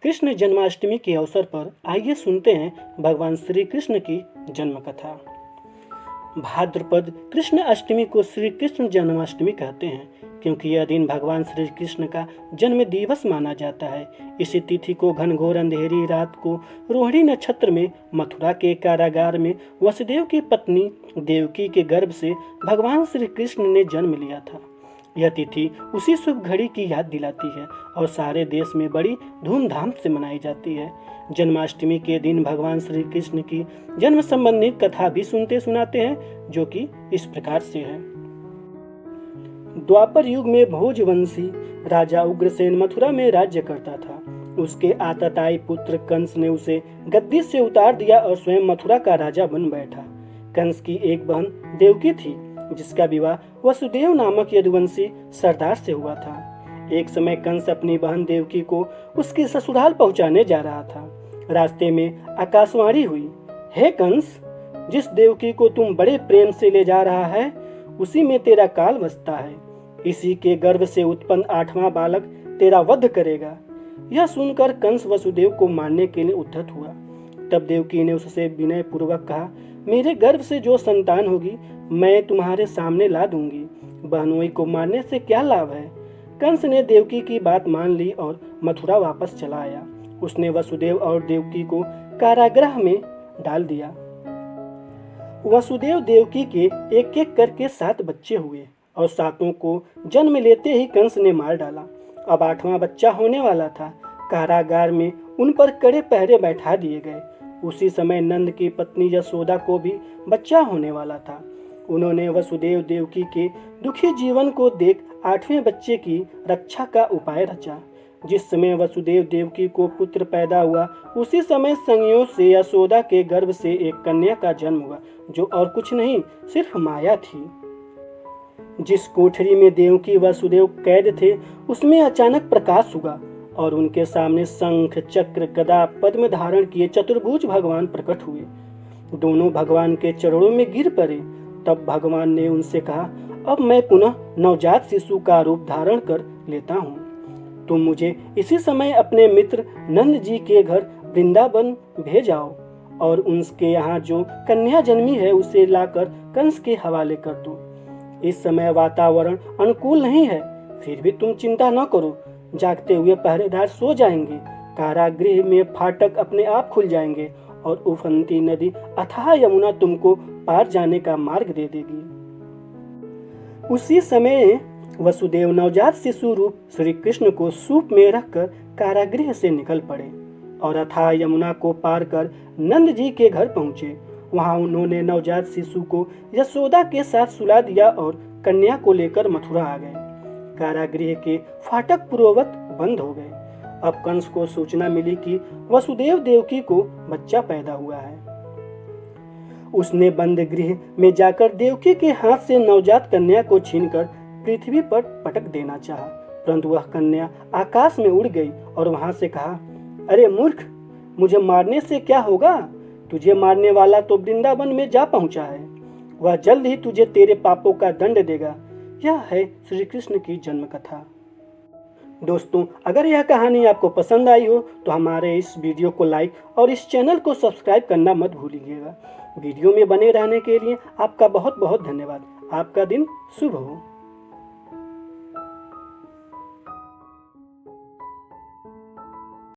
कृष्ण जन्माष्टमी के अवसर पर आइए सुनते हैं भगवान श्री कृष्ण की जन्म कथा। भाद्रपद कृष्ण अष्टमी को श्री कृष्ण जन्माष्टमी कहते हैं क्योंकि यह दिन भगवान श्री कृष्ण का जन्म दिवस माना जाता है। इसी तिथि को घनघोर अंधेरी रात को रोहिणी नक्षत्र में मथुरा के कारागार में वसुदेव की पत्नी देवकी के गर्भ से भगवान श्री कृष्ण ने जन्म लिया था। यह तिथि उसी शुभ घड़ी की याद दिलाती है और सारे देश में बड़ी धूमधाम से मनाई जाती है। जन्माष्टमी के दिन भगवान श्री कृष्ण की जन्म संबंधित कथा भी सुनते सुनाते हैं, जो कि इस प्रकार से है। द्वापर युग में भोजवंशी राजा उग्रसेन मथुरा में राज्य करता था। उसके आतताई पुत्र कंस ने उसे गद्दी से उतार दिया और स्वयं मथुरा का राजा बन बैठा। कंस की एक बहन देवकी थी, जिसका विवाह वसुदेव नामक यदुवंशी सरदार से हुआ था। एक समय कंस अपनी बहन देवकी को उसकी ससुराल पहुंचाने जा रहा था। रास्ते में आकाशवाणी हुई, हे कंस, जिस देवकी को तुम बड़े प्रेम से ले जा रहा है उसी में तेरा काल बसता है। इसी के गर्भ से उत्पन्न 8वां बालक तेरा वध करेगा। यह सुनकर कंस वसुदेव को मारने के लिए उद्धत हुआ। तब देवकी ने उससे विनय पूर्वक कहा, मेरे गर्भ से जो संतान होगी मैं तुम्हारे सामने ला दूंगी। बहनोई को मारने से क्या लाभ है। कंस ने देवकी की बात मान ली और मथुरा वापस चला आया। उसने वसुदेव और देवकी को कारागृह में डाल दिया। वसुदेव देवकी के एक एक करके 7 बच्चे हुए और 7 को जन्म लेते ही कंस ने मार डाला। अब 8वां बच्चा होने वाला था। कारागार में उन पर कड़े पहरे बैठा दिए गए। उसी समय नंद की पत्नी यशोदा को भी बच्चा होने वाला था। उन्होंने वसुदेव देवकी के दुखी जीवन को देख 8वें बच्चे की रक्षा का उपाय रचा। जिस समय वसुदेव देवकी को पुत्र पैदा हुआ उसी समय संयोग से यशोदा के गर्भ से एक कन्या का जन्म हुआ, जो और कुछ नहीं सिर्फ माया थी। जिस कोठरी में देवकी वसुदेव कैद थे उसमें अचानक प्रकाश हुआ और उनके सामने शंख चक्र गदा पद्म धारण किए चतुर्भुज भगवान प्रकट हुए। दोनों भगवान के चरणों में गिर पड़े। तब भगवान ने उनसे कहा, अब मैं पुनः नवजात शिशु का रूप धारण कर लेता हूँ। तुम मुझे इसी समय अपने मित्र नंद जी के घर वृंदावन भेजाओ और उनके यहाँ जो कन्या जन्मी है उसे लाकर कंस के हवाले कर दो। इस समय वातावरण अनुकूल नहीं है, फिर भी तुम चिंता न करो। जागते हुए पहरेदार सो जाएंगे। कारागृह में फाटक अपने आप खुल जाएंगे और उफनती नदी अथाह यमुना तुमको पार जाने का मार्ग दे देगी। उसी समय वसुदेव नवजात शिशु रूप श्री कृष्ण को सूप में रखकर कारागृह से निकल पड़े और अथाह यमुना को पार कर नंद जी के घर पहुंचे। वहां उन्होंने नवजात शिशु को यशोदा के साथ सुला दिया और कन्या को लेकर मथुरा आ गए। कारागृह के फाटक पूर्ववत बंद हो गए। अब कंस को सूचना मिली कि वसुदेव देवकी को बच्चा पैदा हुआ है। उसने बंद गृह में जाकर देवकी के हाथ से नवजात कन्या को छीनकर पृथ्वी पर पटक देना चाहा, परंतु वह कन्या आकाश में उड़ गई और वहां से कहा, अरे मूर्ख, मुझे मारने से क्या होगा। तुझे मारने वाला तो वृंदावन में जा पहुंचा है। वह जल्द ही तुझे तेरे पापों का दंड देगा। यह है श्री कृष्ण की जन्म कथा। दोस्तों, अगर यह कहानी आपको पसंद आई हो तो हमारे इस वीडियो को लाइक और इस चैनल को सब्सक्राइब करना मत भूलिएगा। वीडियो में बने रहने के लिए आपका बहुत बहुत धन्यवाद। आपका दिन शुभ हो।